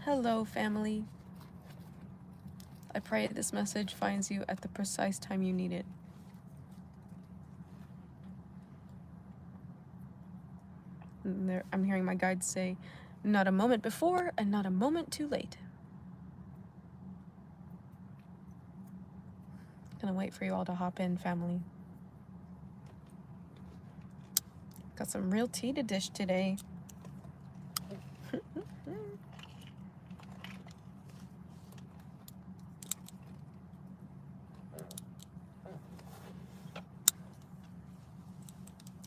Hello, family. I pray this message finds you at the precise time you need it. I'm hearing my guides say, not a moment before and not a moment too late. Gonna wait for you all to hop in, family. Got some real tea to dish today.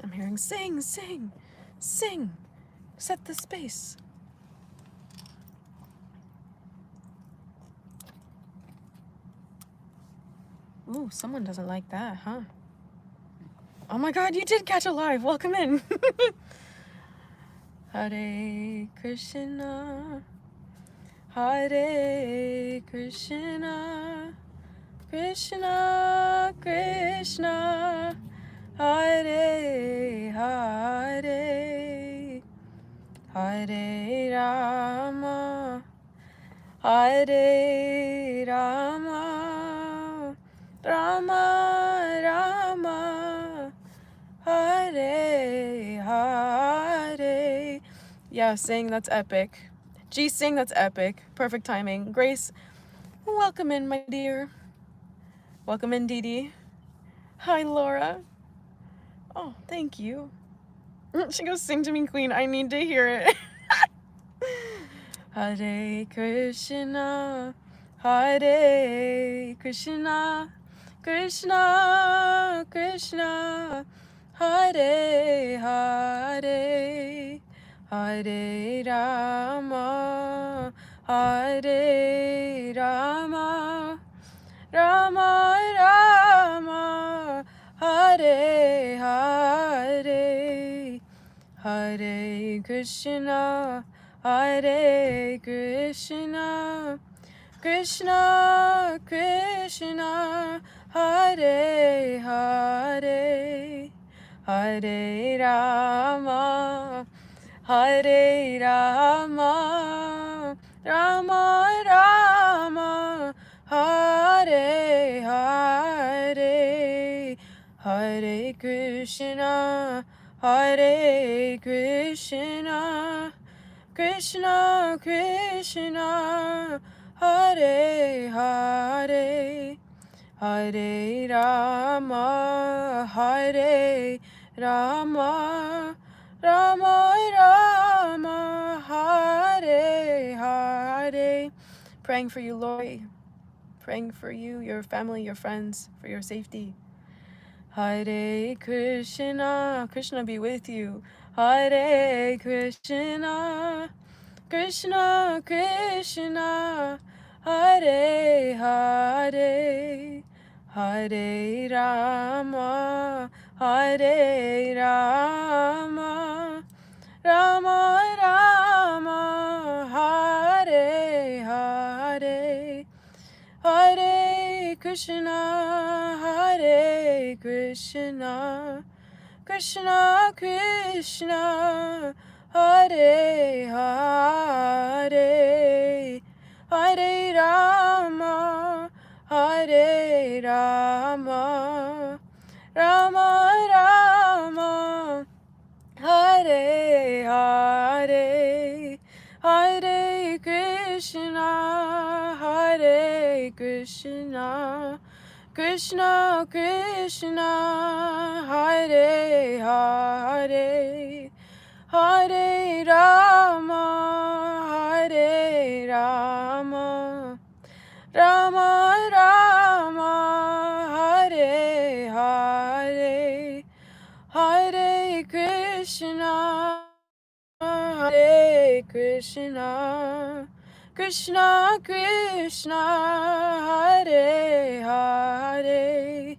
I'm hearing sing, sing, sing, set the space. Ooh, someone doesn't like that, huh? Oh my god, you did catch a live. Welcome in. Hare Krishna, Hare Krishna, Krishna Krishna, Hare Hare, Hare Rama, Hare Rama, Rama Rama, Hare Hare. Yeah, sing, that's epic. G, sing, that's epic. Perfect timing. Grace, welcome in, my dear. Welcome in, Dee Dee. Hi, Laura. Oh, thank you. She goes, sing to me, Queen. I need to hear it. Hare Krishna, Hare Krishna, Krishna Krishna, Hare Hare, Hare Rama, Hare Rama, Rama Rama, Hare Hare, Hare Krishna, Hare Krishna, Krishna Krishna, Hare Hare, Hare Rama, Hare Rama, Rama Rama, Hare Hare, Hare Krishna, Hare Krishna, Krishna Krishna, Hare Hare, Hare Rama, Hare Rama, Rama Rama, Hare Hare. Praying for you, Lori. Praying for you, your family, your friends, for your safety. Hare Krishna, Krishna be with you. Hare Krishna, Krishna Krishna, Hare Hare, Hare Rama, Hare Rama, Rama Rama, Hare Hare, Hare Krishna, Hare Krishna, Krishna Krishna, Hare Hare, Hare Rama, Hare Rama, Rama Rama, Hare Hare, Hare Krishna, Hare Krishna, Krishna Krishna, Hare Hare, Hare Rama, Hare Rama, Rama Rama, Hare Hare, Hare Krishna, Hare Krishna, Krishna Krishna, Hare Hare,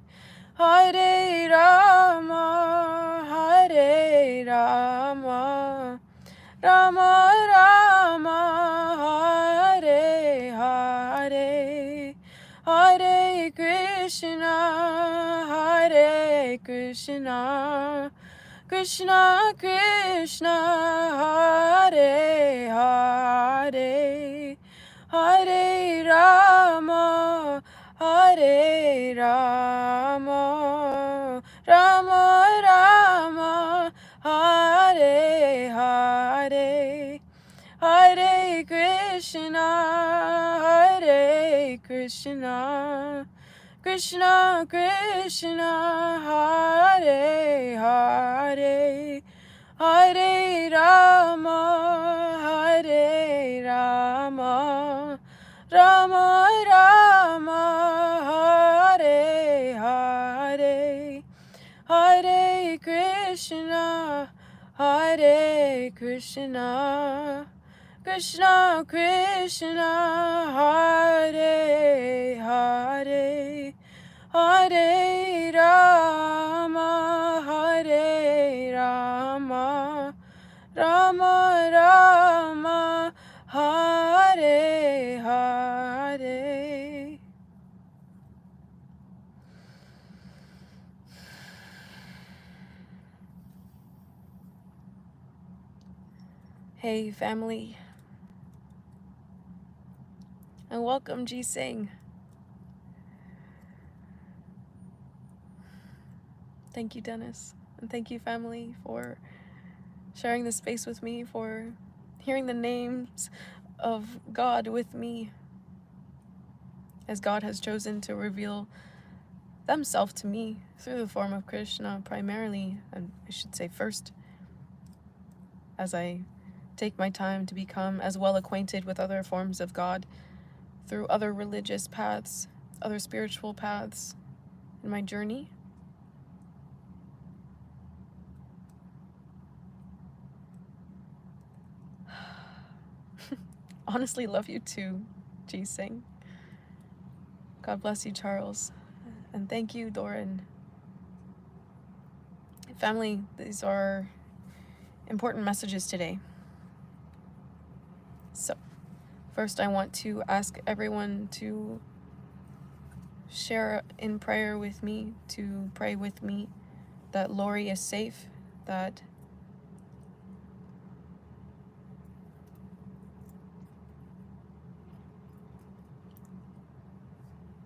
Hare Rama, Hare Rama, Rama Rama, Hare Hare, Hare Krishna, Hare Krishna, Krishna Krishna, Hare Hare, Hare Rama, Rama Rama, Hare Hare, Hare Krishna, Hare Krishna, Krishna Krishna, Hare Hare, Hare Rama, Hare Rama, Rama Rama, Hare Hare, Hare Krishna, Hare Krishna, Krishna Krishna, Hare Hare, Hare Rama, Hare Rama, Rama Rama, Hare Hare. Hey family, and welcome Ji Singh. Thank you, Dennis, and thank you family for sharing this space with me, for hearing the names of God with me, as God has chosen to reveal themselves to me through the form of Krishna primarily, and I should say first, as I take my time to become as well acquainted with other forms of God through other religious paths, other spiritual paths in my journey. Honestly, love you too, Ji Singh. God bless you, Charles. And thank you, Doran. Family, these are important messages today. So, first I want to ask everyone to share in prayer with me, to pray with me that Lori is safe, that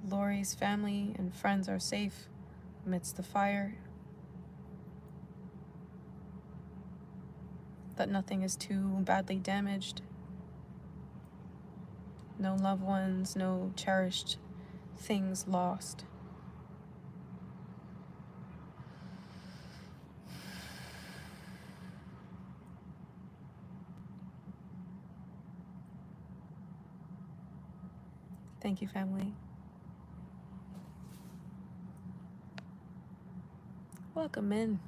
Lori's family and friends are safe amidst the fire, that nothing is too badly damaged, no loved ones, no cherished things lost. Thank you, family. Welcome in.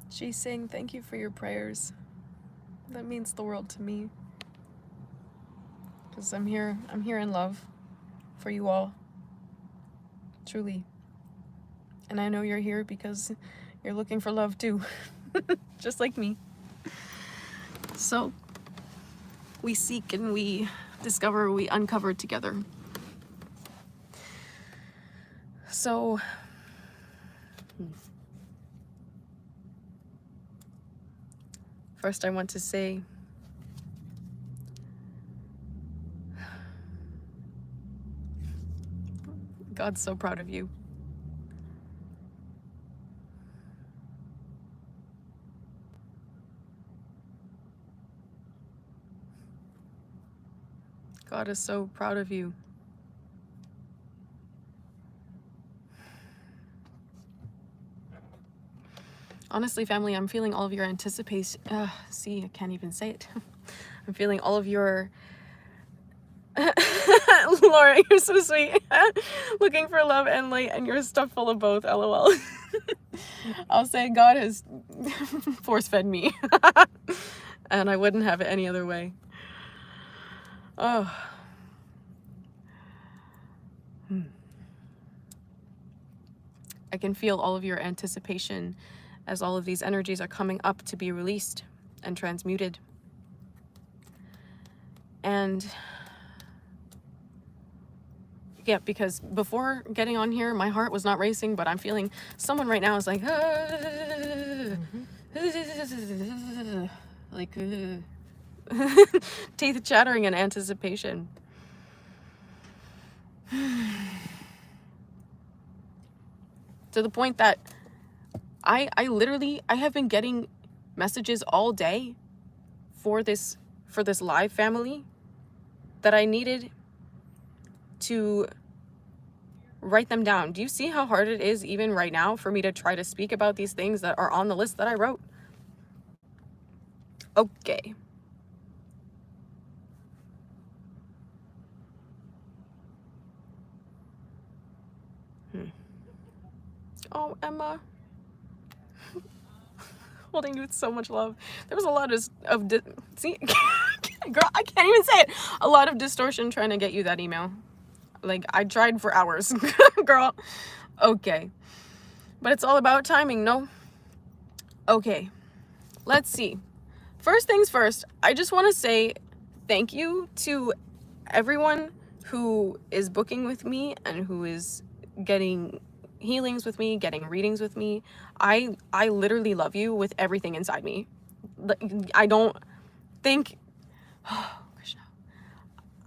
Ji Singh, thank you for your prayers. That means the world to me. Because I'm here in love for you all. Truly. And I know you're here because you're looking for love too. Just like me. So, we seek and we discover, we uncover together. So, first I want to say, God's so proud of you. God is so proud of you. Honestly, family, I'm feeling all of your anticipation. See, I can't even say it. I'm feeling all of your... Laura, you're so sweet. Looking for love and light, and you're stuffed full of both, LOL. I'll say God has force-fed me. And I wouldn't have it any other way. Oh. I can feel all of your anticipation as all of these energies are coming up to be released and transmuted. And yeah, because before getting on here, my heart was not racing, but I'm feeling someone right now is like, like, teeth chattering in anticipation. To the point that I literally, I have been getting messages all day for this live family that I needed to write them down. Do you see how hard it is even right now for me to try to speak about these things that are on the list that I wrote? Okay. Oh, Emma. Holding you with so much love. There was a lot of see, girl, I can't even say it. A lot of distortion trying to get you that email. Like, I tried for hours, girl. Okay. But it's all about timing, no? Okay. Let's see. First things first, I just want to say thank you to everyone who is booking with me and who is getting healings with me, getting readings with me. I literally love you with everything inside me. I don't think, oh, Krishna.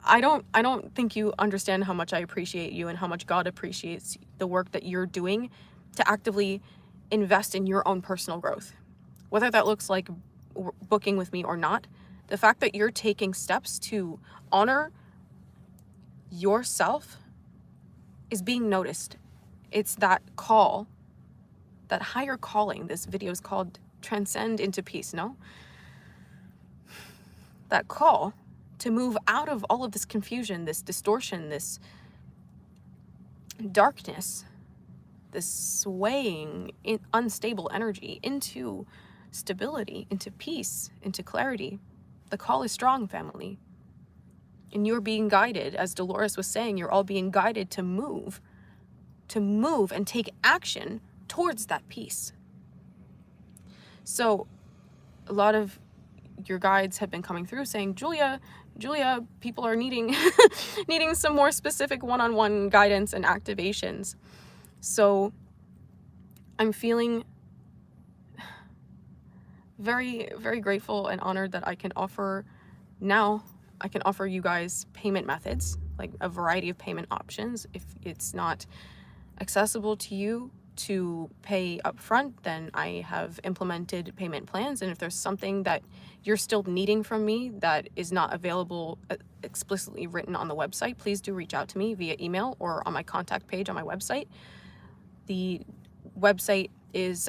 I don't think you understand how much I appreciate you and how much God appreciates the work that you're doing to actively invest in your own personal growth. Whether that looks like booking with me or not, the fact that you're taking steps to honor yourself is being noticed. It's that call, that higher calling. This video is called Transcend Into Peace, no? That call to move out of all of this confusion, this distortion, this darkness, this swaying, unstable energy into stability, into peace, into clarity. The call is strong, family. And you're being guided, as Dolores was saying, you're all being guided to move and take action towards that peace. So a lot of your guides have been coming through saying, Julia, people are needing needing some more specific one-on-one guidance and activations. So I'm feeling very, very grateful and honored that I can offer you guys payment methods, like a variety of payment options. If it's not accessible to you to pay upfront, then I have implemented payment plans. And if there's something that you're still needing from me that is not available explicitly written on the website, please do reach out to me via email or on my contact page on my website. The website is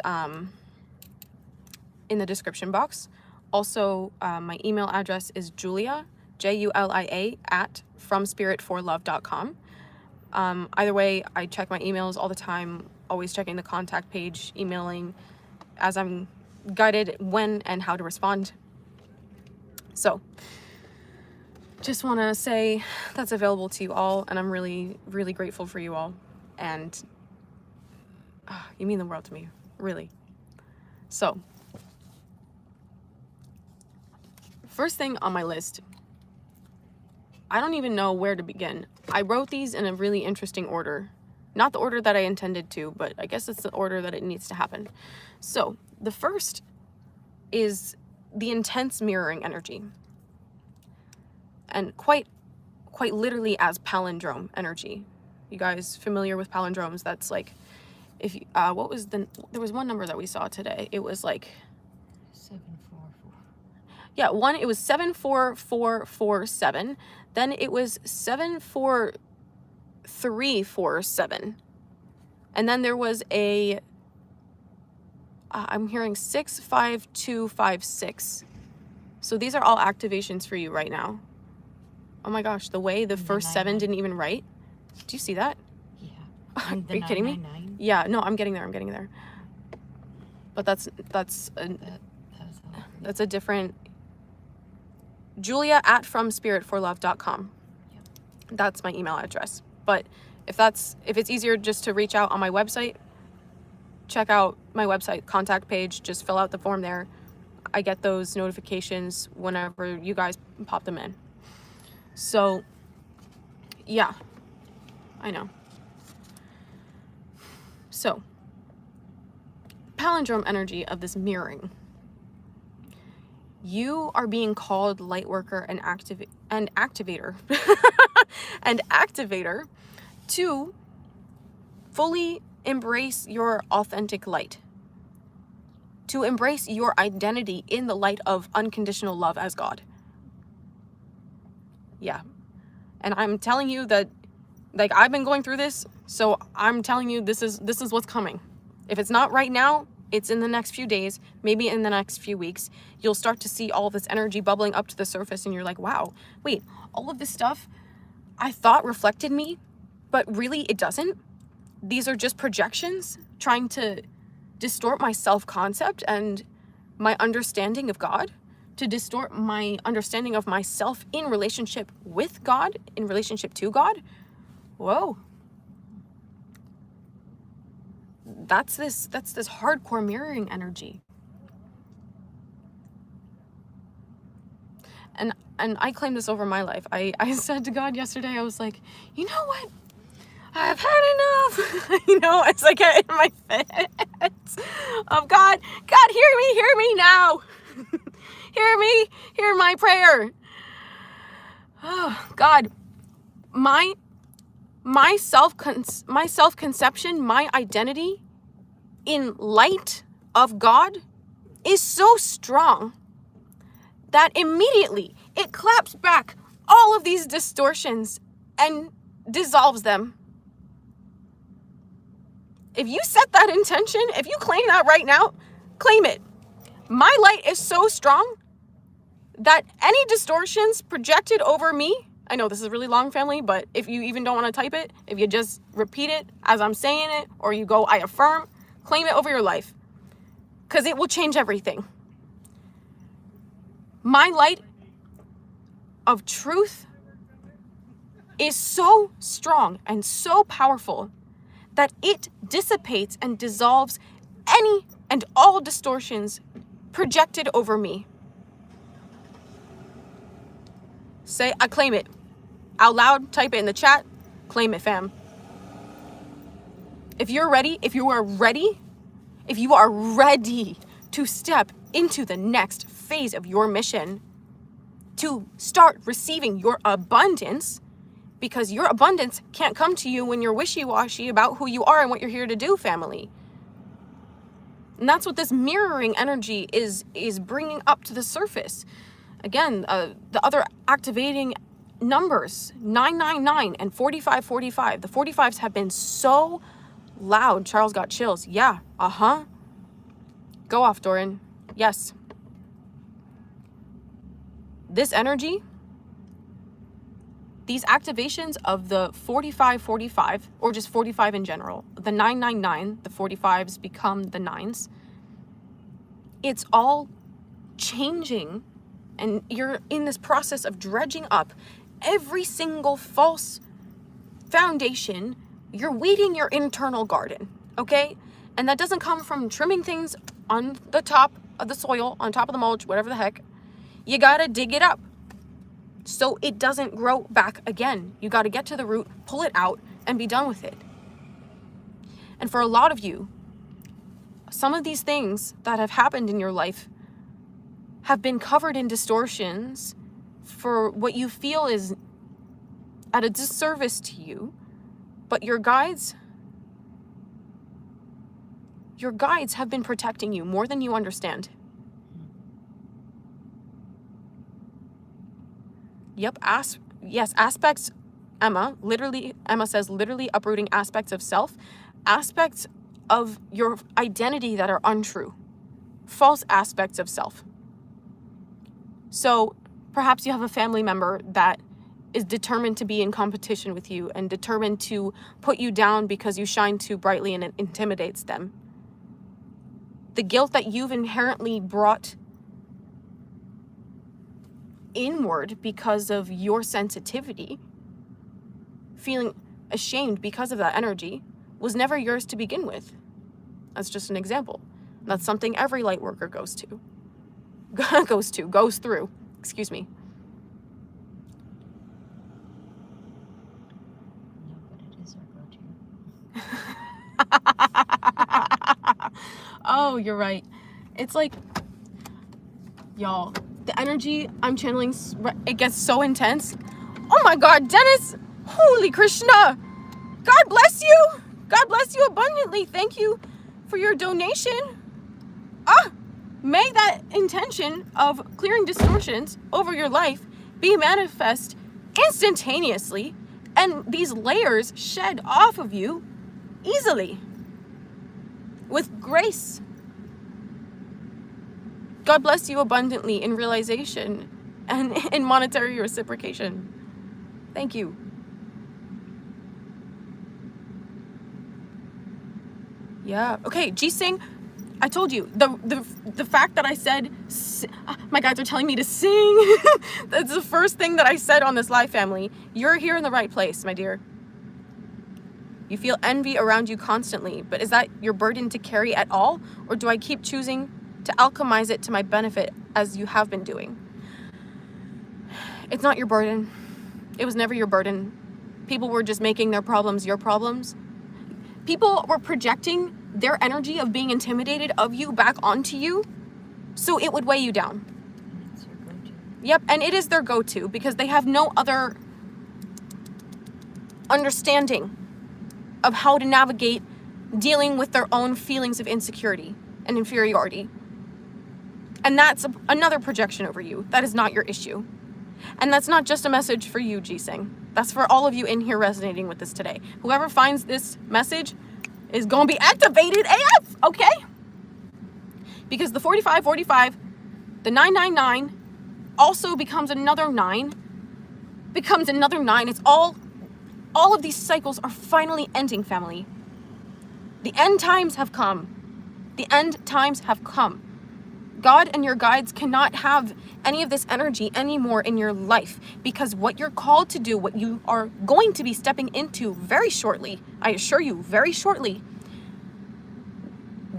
in the description box. Also, my email address is Julia, Julia, at fromspiritforlove.com. Either way, I check my emails all the time, always checking the contact page, emailing as I'm guided when and how to respond. So just want to say that's available to you all, and I'm really, really grateful for you all. And you mean the world to me, really. So first thing on my list, I don't even know where to begin. I wrote these in a really interesting order. Not the order that I intended to, but I guess it's the order that it needs to happen. So the first is the intense mirroring energy. And quite literally as palindrome energy. You guys familiar with palindromes? That's like, if you, there was one number that we saw today. It was like 744. Yeah, it was 74447. Then it was 74347. And then there was I'm hearing 65256. So these are all activations for you right now. Oh my gosh, the way the first 7 didn't even write. Do you see that? Yeah. Are you kidding me? Yeah, no, I'm getting there. But that's a different. Julia at fromspiritforlove.com. Yep. That's my email address. But if it's easier just to reach out on my website, check out my website contact page, just fill out the form there. I get those notifications whenever you guys pop them in. So yeah, I know. So, palindrome energy of this mirroring. You are being called light worker and activator and activator to fully embrace your authentic light, to embrace your identity in the light of unconditional love as God. Yeah. And I'm telling you that, like, I've been going through this, so I'm telling you this is what's coming. If it's not right now, it's in the next few days, maybe in the next few weeks. You'll start to see all this energy bubbling up to the surface, and you're like, wow, wait, all of this stuff I thought reflected me, but really it doesn't. These are just projections trying to distort my self-concept and my understanding of God, to distort my understanding of myself in relationship with God, in relationship to God. Whoa. That's this hardcore mirroring energy. And I claim this over my life. I said to God yesterday, I was like, you know what? I've had enough. You know, it's like in my fits of God, hear me now. hear my prayer. Oh, God, my self-conception, my identity in light of God is so strong that immediately it claps back all of these distortions and dissolves them. If you set that intention, if you claim that right now, claim it. My light is so strong that any distortions projected over me, I know this is really long, family, but if you even don't want to type it, if you just repeat it as I'm saying it, or you go, I affirm, claim it over your life, because it will change everything. My light of truth is so strong and so powerful that it dissipates and dissolves any and all distortions projected over me. Say, I claim it. Out loud, type it in the chat, claim it, fam. If you're ready, if you are ready to step into the next phase of your mission, to start receiving your abundance, because your abundance can't come to you when you're wishy-washy about who you are and what you're here to do, family. And that's what this mirroring energy is bringing up to the surface. Again, the other activating numbers, 999 and 4545. The 45s have been so loud. Charles got chills. Yeah, Go off, Doran. Yes. This energy, these activations of the 4545, or just 45 in general, the 999, the 45s become the 9s. It's all changing, and you're in this process of dredging up every single false foundation. You're weeding your internal garden, okay? And that doesn't come from trimming things on the top of the soil, on top of the mulch, whatever the heck. You gotta dig it up so it doesn't grow back again. You gotta get to the root, pull it out, and be done with it. And for a lot of you, some of these things that have happened in your life have been covered in distortions for what you feel is at a disservice to you, but your guides have been protecting you more than you understand. Yep, aspects, Emma says literally uprooting aspects of self, aspects of your identity that are untrue, false aspects of self. So perhaps you have a family member that is determined to be in competition with you and determined to put you down because you shine too brightly and it intimidates them. The guilt that you've inherently brought inward because of your sensitivity, feeling ashamed because of that energy, was never yours to begin with. That's just an example. That's something every light worker goes through. Excuse me. No, but it is Oh, you're right. It's like, y'all, the energy I'm channeling, it gets so intense. Oh my God, Dennis! Holy Krishna! God bless you! God bless you abundantly. Thank you for your donation. May that intention of clearing distortions over your life be manifest instantaneously, and these layers shed off of you easily, with grace. God bless you abundantly in realization and in monetary reciprocation. Thank you. Yeah. Okay, G-Sing, I told you, the fact that I said, my guides are telling me to sing. That's the first thing that I said on this live, family. You're here in the right place, my dear. You feel envy around you constantly, but is that your burden to carry at all? Or do I keep choosing to alchemize it to my benefit as you have been doing? It's not your burden. It was never your burden. People were just making their problems your problems. People were projecting their energy of being intimidated of you back onto you, so it would weigh you down. That's your go-to. Yep, and it is their go-to because they have no other understanding of how to navigate dealing with their own feelings of insecurity and inferiority. And that's another projection over you. That is not your issue. And that's not just a message for you, G-Sing. That's for all of you in here resonating with this today. Whoever finds this message is going to be activated AF, okay? Because the 4545, the 999 also becomes another 9, becomes another 9. It's all of these cycles are finally ending, family. The end times have come. The end times have come. God and your guides cannot have any of this energy anymore in your life, because what you're called to do, what you are going to be stepping into very shortly, I assure you, very shortly,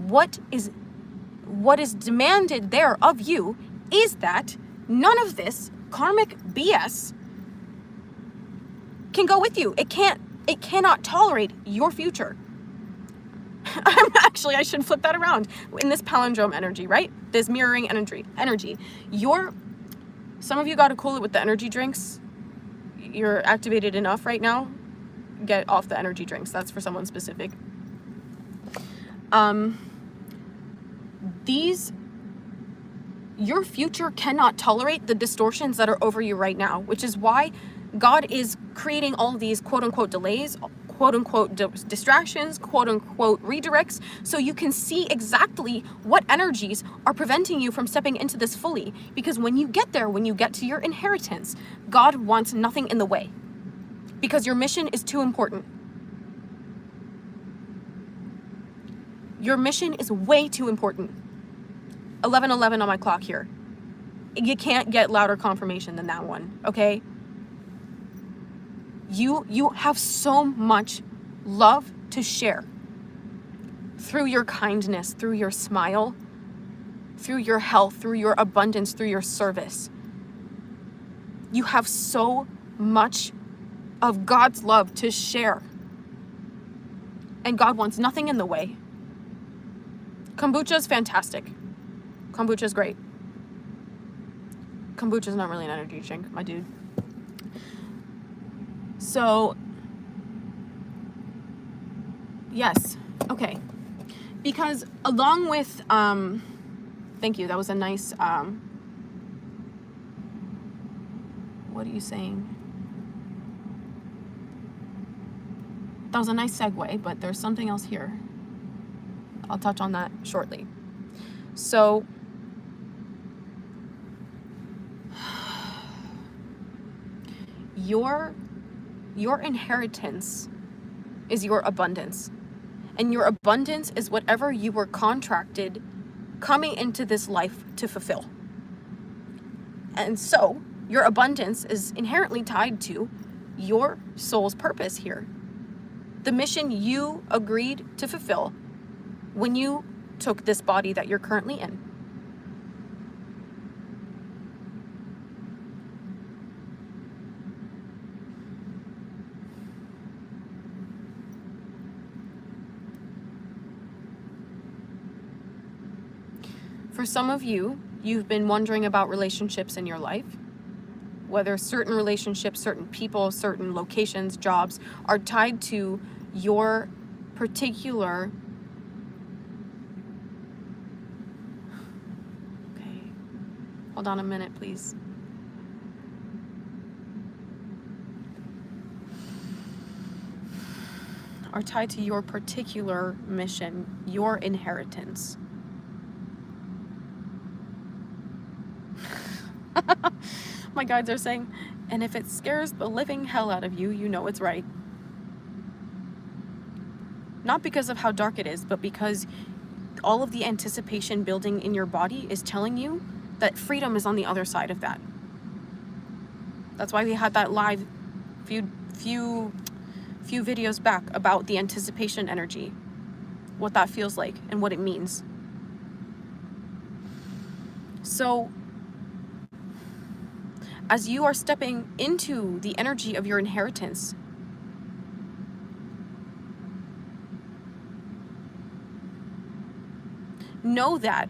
what is demanded there of you is that none of this karmic BS can go with you. It cannot tolerate your future. I should flip that around. In this palindrome energy, right? This mirroring energy. Some of you got to cool it with the energy drinks. You're activated enough right now. Get off the energy drinks. That's for someone specific. Your future cannot tolerate the distortions that are over you right now, which is why God is creating all these quote-unquote delays, quote-unquote distractions, quote-unquote redirects, so you can see exactly what energies are preventing you from stepping into this fully. Because when you get there, when you get to your inheritance, God wants nothing in the way. Because your mission is too important. Your mission is way too important. 11:11 on my clock here. You can't get louder confirmation than that one, okay? You have so much love to share through your kindness, through your smile, through your health, through your abundance, through your service. You have so much of God's love to share. And God wants nothing in the way. Kombucha is fantastic. Kombucha is great. Kombucha is not really an energy drink, my dude. So, yes, okay. Because along with, thank you, that was a nice, what are you saying? That was a nice segue, but there's something else here. I'll touch on that shortly. So, your inheritance is your abundance. And your abundance is whatever you were contracted coming into this life to fulfill. And so, your abundance is inherently tied to your soul's purpose here. The mission you agreed to fulfill when you took this body that you're currently in. For some of you, you've been wondering about relationships in your life, whether certain relationships, certain people, certain locations, jobs are tied to your particular... Okay, hold on a minute, please. Are tied to your particular mission, your inheritance. My guides are saying, and if it scares the living hell out of you, you know it's right. Not because of how dark it is, but because all of the anticipation building in your body is telling you that freedom is on the other side of that. That's why we had that live few videos back about the anticipation energy, what that feels like and what it means. So as you are stepping into the energy of your inheritance, know that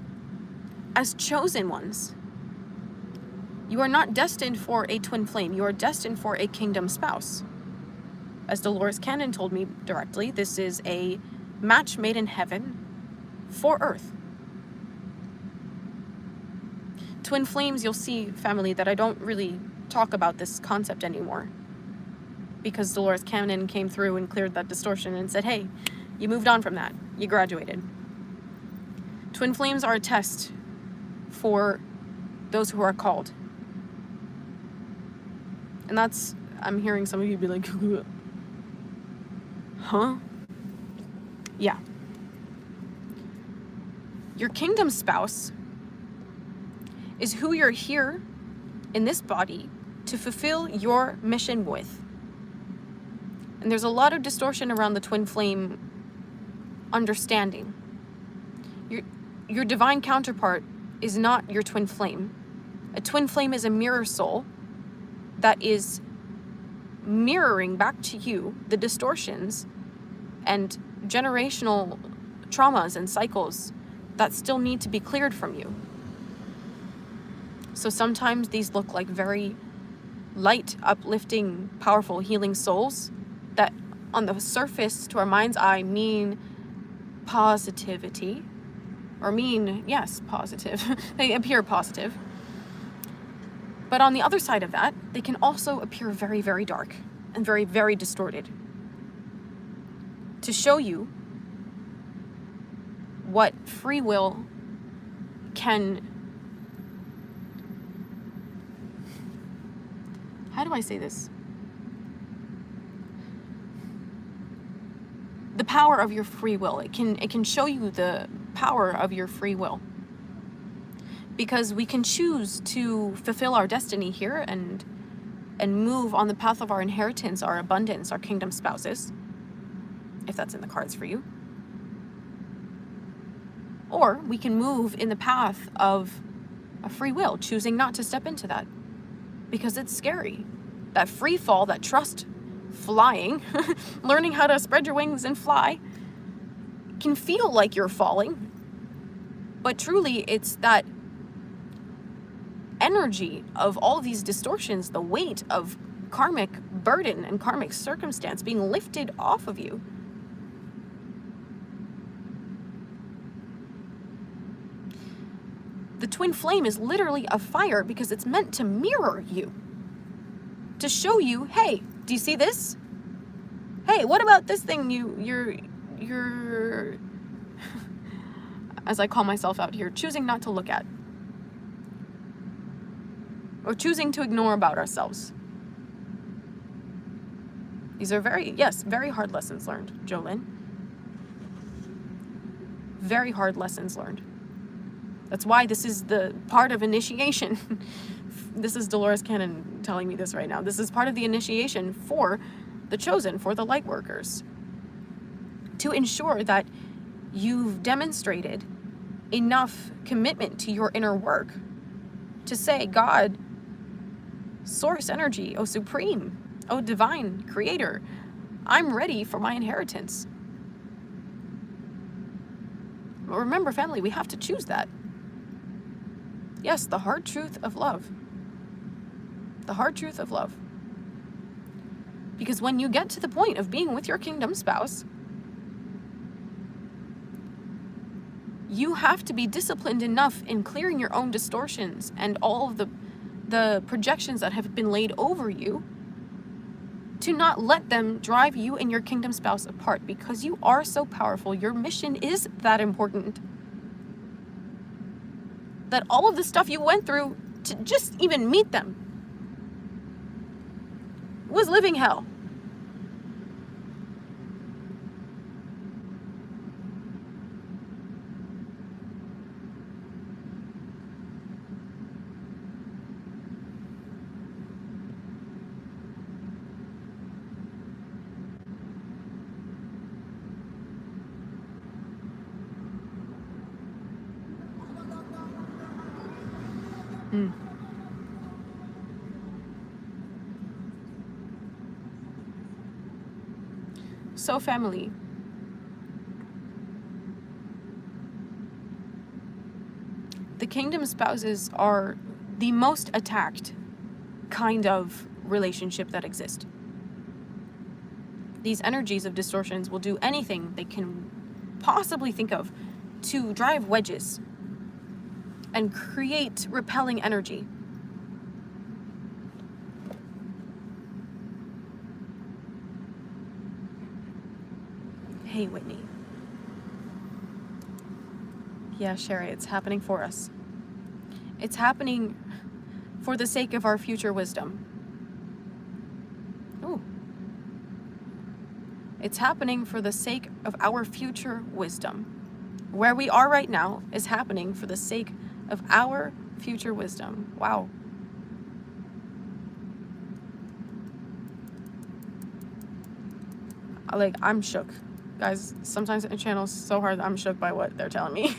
as chosen ones, you are not destined for a twin flame. You are destined for a kingdom spouse. As Dolores Cannon told me directly, this is a match made in heaven for earth. Twin flames, you'll see, family, that I don't really talk about this concept anymore, because Dolores Cannon came through and cleared that distortion and said, hey, you moved on from that. You graduated. Twin flames are a test for those who are called. And that's, I'm hearing some of you be like, huh? Yeah. Your kingdom spouse is who you're here in this body to fulfill your mission with. And there's a lot of distortion around the twin flame understanding. Your divine counterpart is not your twin flame. A twin flame is a mirror soul that is mirroring back to you the distortions and generational traumas and cycles that still need to be cleared from you. So sometimes these look like very light, uplifting, powerful, healing souls that on the surface, to our mind's eye, mean positivity, or mean, yes, positive. They appear positive. But on the other side of that, they can also appear very, very dark and very, very distorted, to show you what free will can... How do I say this? The power of your free will. It can show you the power of your free will. Because we can choose to fulfill our destiny here and move on the path of our inheritance, our abundance, our kingdom spouses, if that's in the cards for you. Or we can move in the path of a free will, choosing not to step into that, because it's scary. That free fall, that trust flying, learning how to spread your wings and fly, can feel like you're falling, but truly it's that energy of all these distortions, the weight of karmic burden and karmic circumstance being lifted off of you. The twin flame is literally a fire because it's meant to mirror you, to show you, hey, do you see this? Hey, what about this thing you're as I call myself out here, choosing not to look at, or choosing to ignore about ourselves. These are very hard lessons learned, Jolene. Very hard lessons learned. That's why this is the part of initiation. This is Dolores Cannon telling me this right now. This is part of the initiation for the chosen, for the light workers, to ensure that you've demonstrated enough commitment to your inner work to say, God, source energy, oh supreme, oh divine creator, I'm ready for my inheritance. Remember, family, we have to choose that. Yes, the hard truth of love. The hard truth of love. Because when you get to the point of being with your kingdom spouse, you have to be disciplined enough in clearing your own distortions and all of the projections that have been laid over you to not let them drive you and your kingdom spouse apart, because you are so powerful. Your mission is that important that all of the stuff you went through to just even meet them was living hell. So family, the kingdom spouses are the most attacked kind of relationship that exists. These energies of distortions will do anything they can possibly think of to drive wedges and create repelling energy. Hey, Whitney. Yeah, Sherry, it's happening for us. It's happening for the sake of our future wisdom. Ooh. It's happening for the sake of our future wisdom. Where we are right now is happening for the sake of our future wisdom. Wow. Like, I'm shook. Guys, sometimes the channel's so hard that I'm shook by what they're telling me.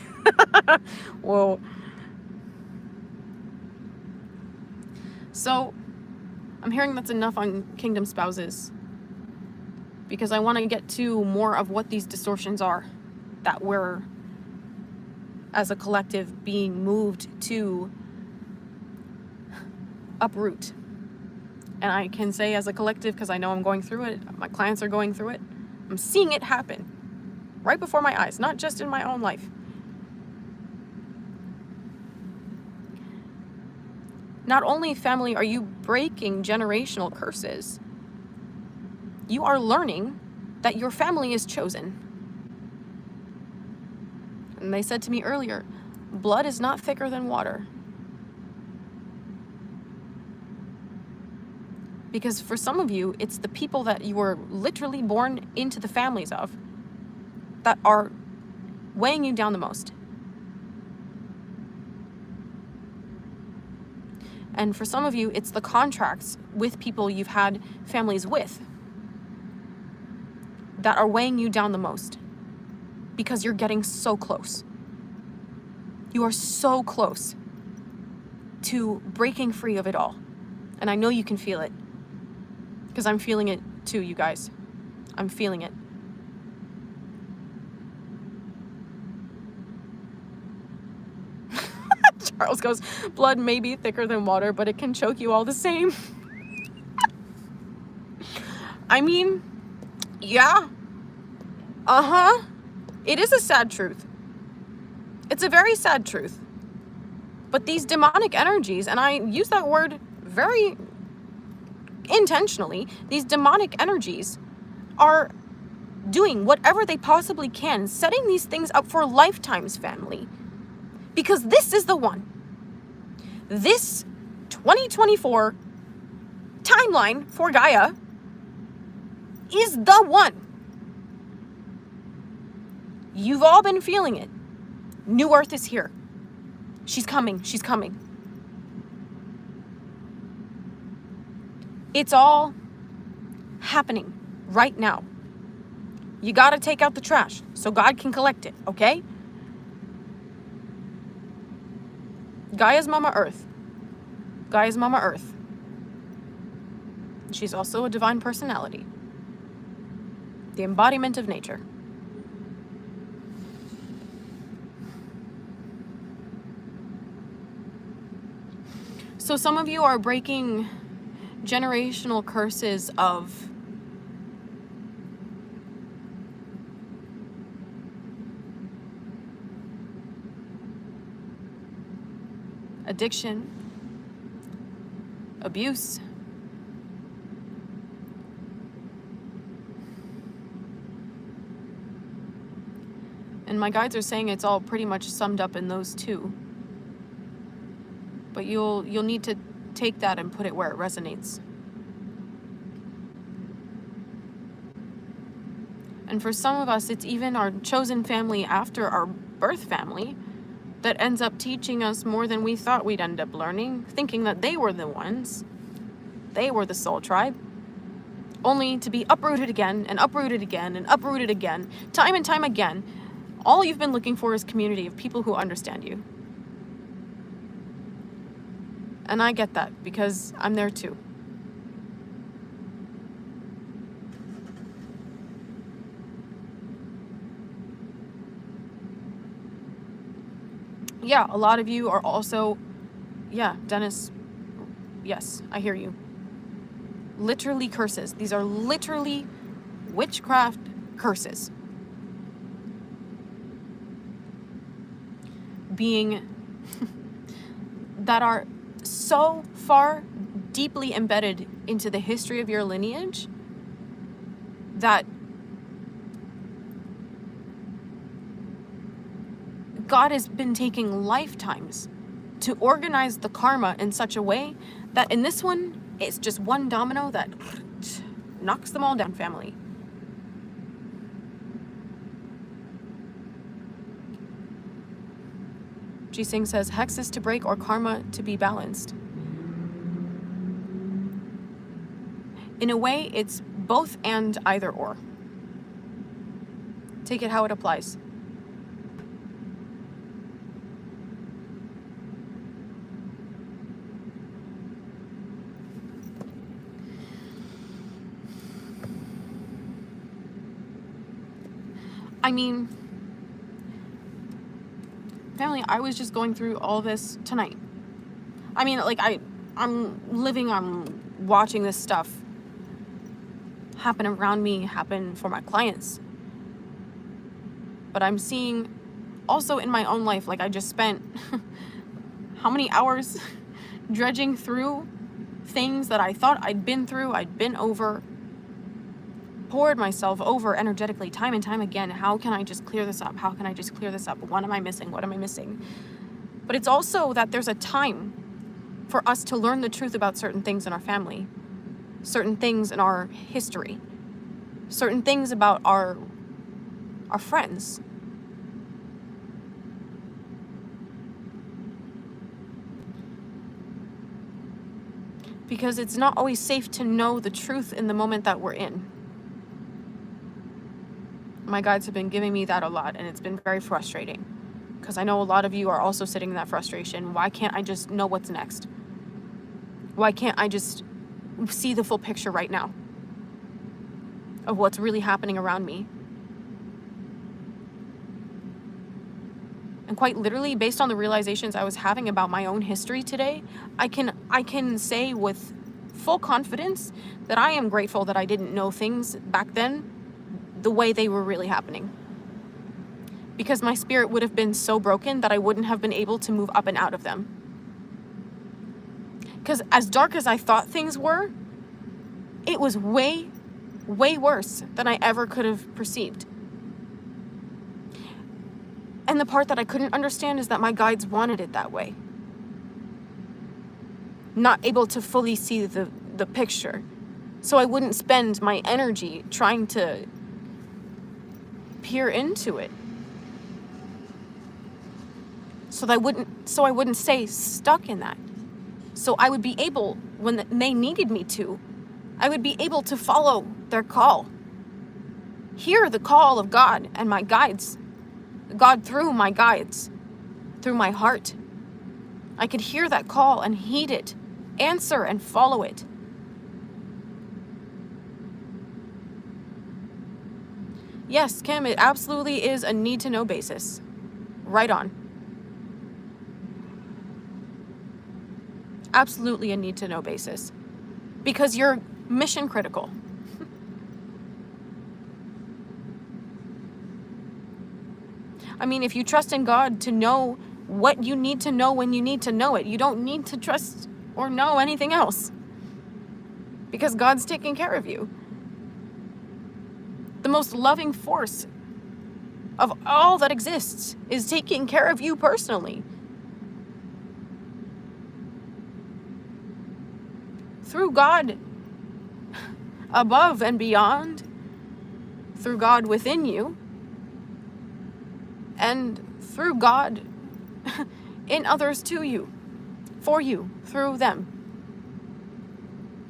Whoa. So, I'm hearing that's enough on kingdom spouses, because I want to get to more of what these distortions are that we're, as a collective, being moved to uproot. And I can say as a collective, because I know I'm going through it, my clients are going through it, I'm seeing it happen right before my eyes, not just in my own life. Not only, family, are you breaking generational curses, you are learning that your family is chosen. And they said to me earlier, blood is not thicker than water. Because for some of you, it's the people that you were literally born into the families of that are weighing you down the most. And for some of you, it's the contracts with people you've had families with that are weighing you down the most, because you're getting so close. You are so close to breaking free of it all. And I know you can feel it, because I'm feeling it too, you guys. I'm feeling it. Charles goes, blood may be thicker than water, but it can choke you all the same. I mean, yeah. Uh-huh. It is a sad truth. It's a very sad truth. But these demonic energies, and I use that word very intentionally, these demonic energies are doing whatever they possibly can, setting these things up for lifetimes, family. Because this is the one. This 2024 timeline for Gaia is the one. You've all been feeling it. New Earth is here. She's coming. She's coming. It's all happening right now. You got to take out the trash so God can collect it, okay? Gaia's Mama Earth. Gaia's Mama Earth. She's also a divine personality. The embodiment of nature. So some of you are breaking generational curses of addiction, abuse, and my guides are saying it's all pretty much summed up in those two. But you'll need to take that and put it where it resonates. And for some of us, it's even our chosen family after our birth family that ends up teaching us more than we thought we'd end up learning, thinking that they were the ones. They were the soul tribe. Only to be uprooted again and uprooted again and uprooted again, time and time again. All you've been looking for is community of people who understand you. And I get that because I'm there too. Yeah, a lot of you are also, yeah, Dennis, yes, I hear you. Literally curses. These are literally witchcraft curses. Being, that are so far deeply embedded into the history of your lineage that God has been taking lifetimes to organize the karma in such a way that in this one, it's just one domino that knocks them all down, family. Ji Singh says, hexes to break or karma to be balanced. In a way, it's both and either or. Take it how it applies. I mean, family, I was just going through all this tonight. I mean, like, I'm watching this stuff happen around me, happen for my clients. But I'm seeing also in my own life, like I just spent how many hours dredging through things that I thought I'd been through, I'd been over, poured myself over energetically time and time again. How can I just clear this up? How can I just clear this up? What am I missing? What am I missing? But it's also that there's a time for us to learn the truth about certain things in our family, certain things in our history, certain things about our friends. Because it's not always safe to know the truth in the moment that we're in. My guides have been giving me that a lot, and it's been very frustrating. Because I know a lot of you are also sitting in that frustration. Why can't I just know what's next? Why can't I just see the full picture right now of what's really happening around me? And quite literally, based on the realizations I was having about my own history today, I can say with full confidence that I am grateful that I didn't know things back then the way they were really happening. Because my spirit would have been so broken that I wouldn't have been able to move up and out of them. Because as dark as I thought things were, it was way, way worse than I ever could have perceived. And the part that I couldn't understand is that my guides wanted it that way. Not able to fully see the picture. So I wouldn't spend my energy trying to peer into it. So I wouldn't stay stuck in that. So I would be able, when they needed me to, I would be able to follow their call. Hear the call of God and my guides. God through my guides, through my heart. I could hear that call and heed it, answer and follow it. Yes, Kim, it absolutely is a need-to-know basis. Right on. Absolutely a need to know basis. Because you're mission critical. I mean, if you trust in God to know what you need to know when you need to know it, you don't need to trust or know anything else. Because God's taking care of you. The most loving force of all that exists is taking care of you personally. Through God above and beyond, through God within you, and through God in others to you, for you, through them,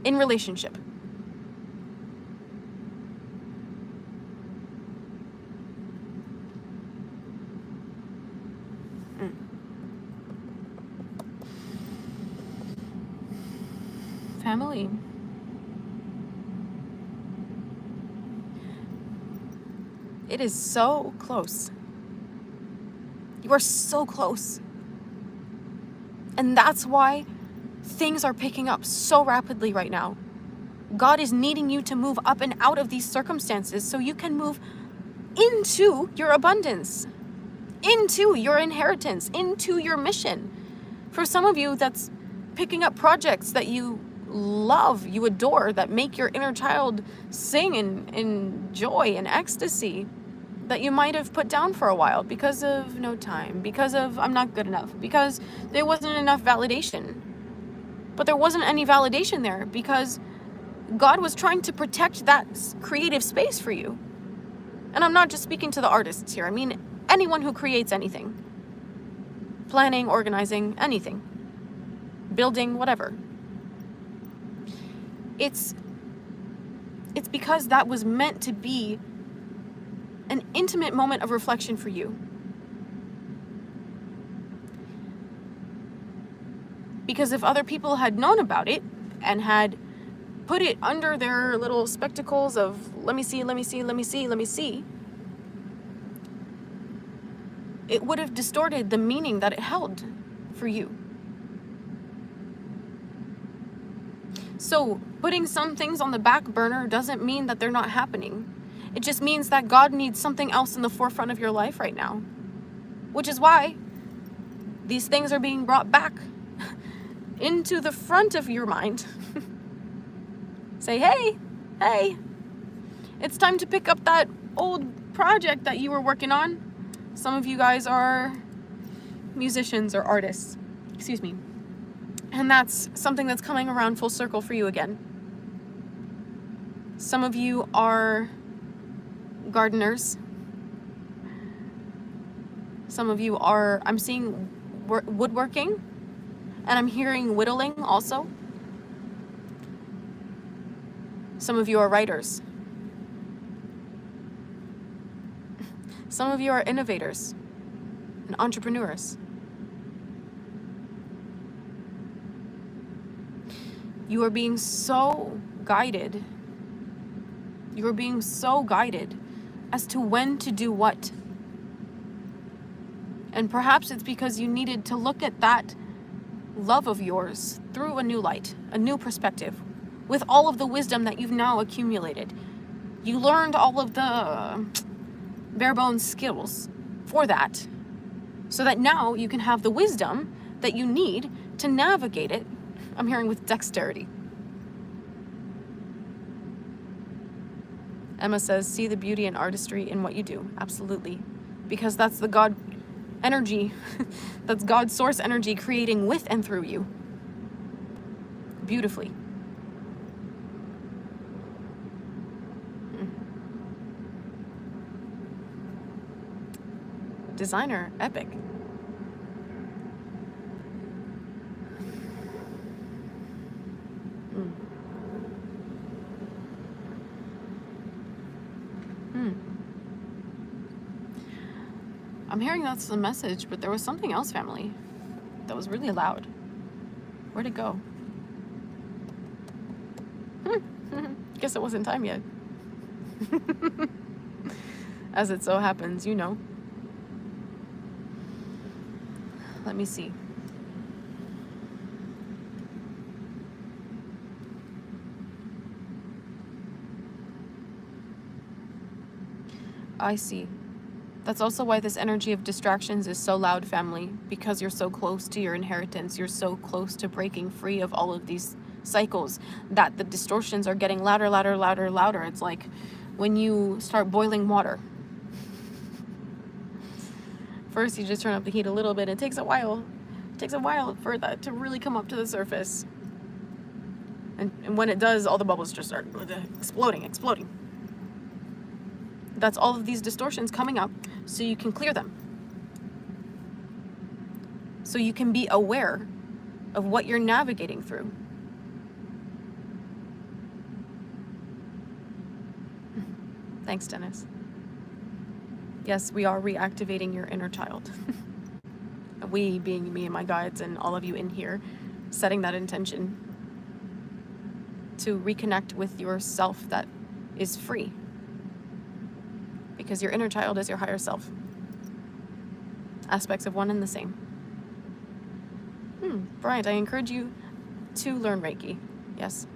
in relationship. Family. It is so close. You are so close. And that's why things are picking up so rapidly right now. God is needing you to move up and out of these circumstances so you can move into your abundance, into your inheritance, into your mission. For some of you, that's picking up projects that you love, you adore, that make your inner child sing in joy and ecstasy, that you might have put down for a while because of no time, because of I'm not good enough, because there wasn't enough validation. But there wasn't any validation there because God was trying to protect that creative space for you. And I'm not just speaking to the artists here. I mean anyone who creates anything. Planning, organizing, anything. Building, whatever. It's because that was meant to be an intimate moment of reflection for you. Because if other people had known about it and had put it under their little spectacles of let me see, it would have distorted the meaning that it held for you. So putting some things on the back burner doesn't mean that they're not happening. It just means that God needs something else in the forefront of your life right now. Which is why these things are being brought back into the front of your mind. Say, hey, it's time to pick up that old project that you were working on. Some of you guys are musicians or artists, excuse me. And that's something that's coming around full circle for you again. Some of you are gardeners. Some of you are, I'm seeing woodworking, and I'm hearing whittling also. Some of you are writers. Some of you are innovators and entrepreneurs. You are being so guided. You are being so guided as to when to do what. And perhaps it's because you needed to look at that love of yours through a new light, a new perspective, with all of the wisdom that you've now accumulated. You learned all of the bare bones skills for that, so that now you can have the wisdom that you need to navigate it. I'm hearing with dexterity. Emma says, see the beauty and artistry in what you do. Absolutely. Because that's the God energy. That's God's source energy creating with and through you. Beautifully. Designer, epic. I'm hearing that's the message, but there was something else, family, that was really loud. Where'd it go? Guess it wasn't time yet. As it so happens, you know. Let me see. I see. That's also why this energy of distractions is so loud, family, because you're so close to your inheritance. You're so close to breaking free of all of these cycles that the distortions are getting louder, louder, louder, louder. It's like when you start boiling water. First, you just turn up the heat a little bit. It takes a while. It takes a while for that to really come up to the surface. And when it does, all the bubbles just start exploding. That's all of these distortions coming up so you can clear them. So you can be aware of what you're navigating through. Thanks, Dennis. Yes, we are reactivating your inner child. We being me and my guides and all of you in here, setting that intention to reconnect with yourself that is free. Because your inner child is your higher self. Aspects of one and the same. Bryant, I encourage you to learn Reiki. Yes.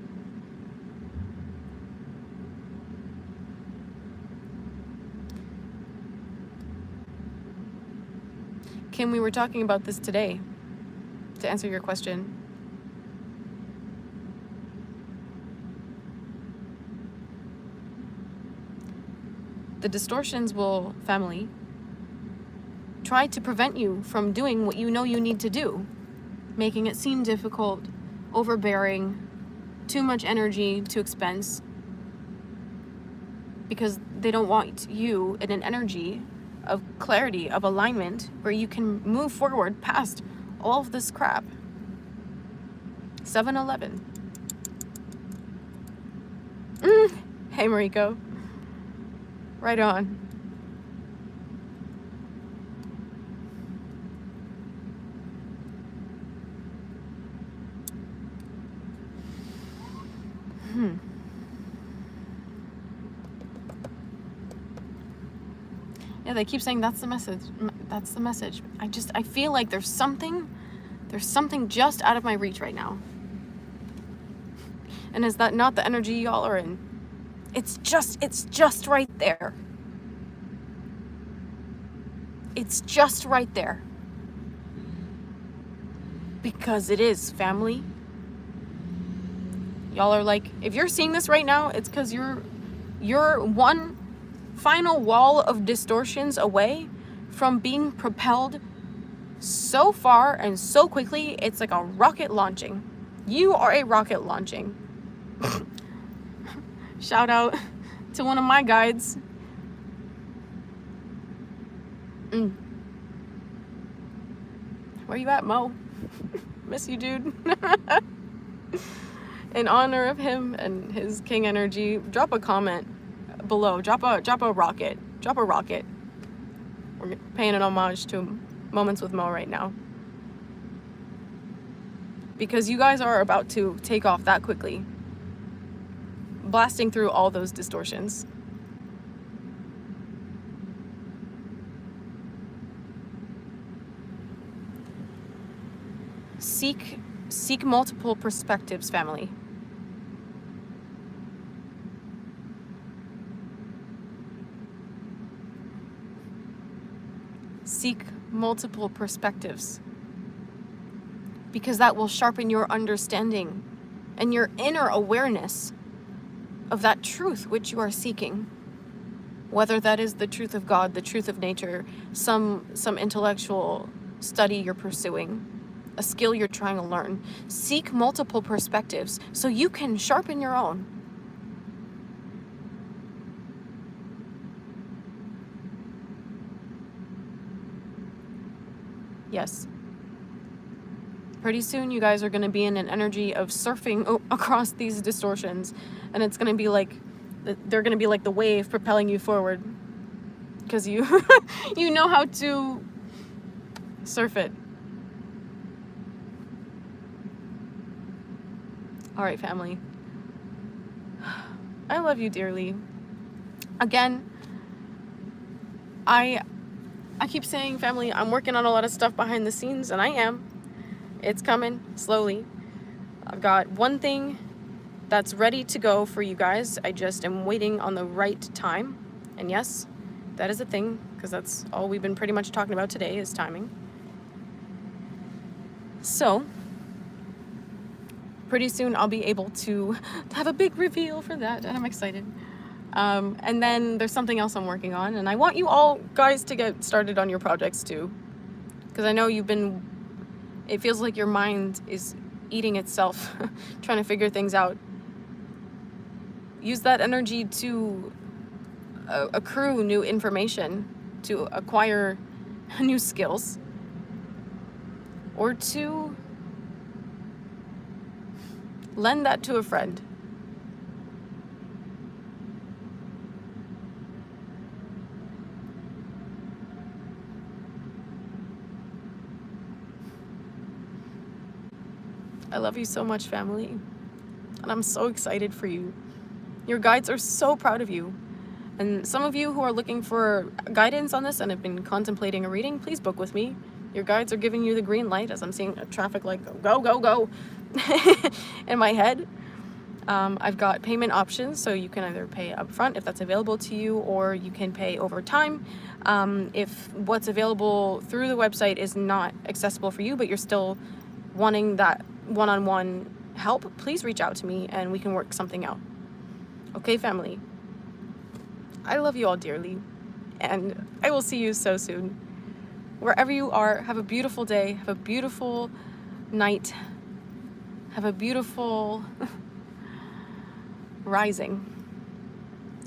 Kim, we were talking about this today, to answer your question. The distortions will, family, try to prevent you from doing what you know you need to do, making it seem difficult, overbearing, too much energy to expense, because they don't want you in an energy of clarity, of alignment, where you can move forward past all of this crap. 7-Eleven. Hey, Mariko. Right on. Yeah, they keep saying that's the message. That's the message. I feel like there's something just out of my reach right now. And is that not the energy y'all are in? It's just right there. It's just right there. Because it is, family. Y'all are like, if you're seeing this right now, it's because you're one final wall of distortions away from being propelled so far and so quickly. It's like a rocket launching. You are a rocket launching. Shout out to one of my guides. Where you at, Mo? Miss you, dude. In honor of him and his king energy, drop a comment below. Drop a rocket. Drop a rocket. We're paying an homage to Moments with Mo right now. Because you guys are about to take off that quickly. Blasting through all those distortions. Seek multiple perspectives, family. Seek multiple perspectives. Because that will sharpen your understanding and your inner awareness of that truth which you are seeking. Whether that is the truth of God, the truth of nature, some intellectual study you're pursuing, a skill you're trying to learn. Seek multiple perspectives so you can sharpen your own. Yes. Pretty soon you guys are going to be in an energy of surfing across these distortions, and it's going to be like, they're going to be like the wave propelling you forward, because you you know how to surf it. All right, family. I love you dearly. Again, I keep saying, family, I'm working on a lot of stuff behind the scenes, and I am. It's coming slowly. I've got one thing that's ready to go for you guys. I just am waiting on the right time. And yes, That is a thing, because that's all we've been pretty much talking about today is timing. So, pretty soon I'll be able to have a big reveal for that, and I'm excited. And then there's something else I'm working on, and I want you all guys to get started on your projects too, because I know it feels like your mind is eating itself, trying to figure things out. Use that energy to accrue new information, to acquire new skills, or to lend that to a friend. I love you so much, family, and I'm so excited for you. Your guides are so proud of you. And some of you who are looking for guidance on this and have been contemplating a reading, please book with me. Your guides are giving you the green light as I'm seeing a traffic light go, go, go, go in my head. I've got payment options, so you can either pay up front if that's available to you, or you can pay over time. If what's available through the website is not accessible for you, but you're still wanting that one-on-one help, please reach out to me and we can work something out. Okay, family? I love you all dearly, and I will see you so soon. Wherever you are, have a beautiful day, have a beautiful night, have a beautiful rising.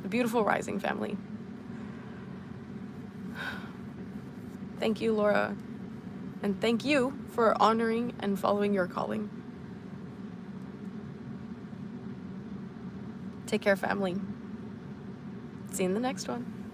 A beautiful rising, family. Thank you, Laura, and thank you for honoring and following your calling. Take care, family. See you in the next one.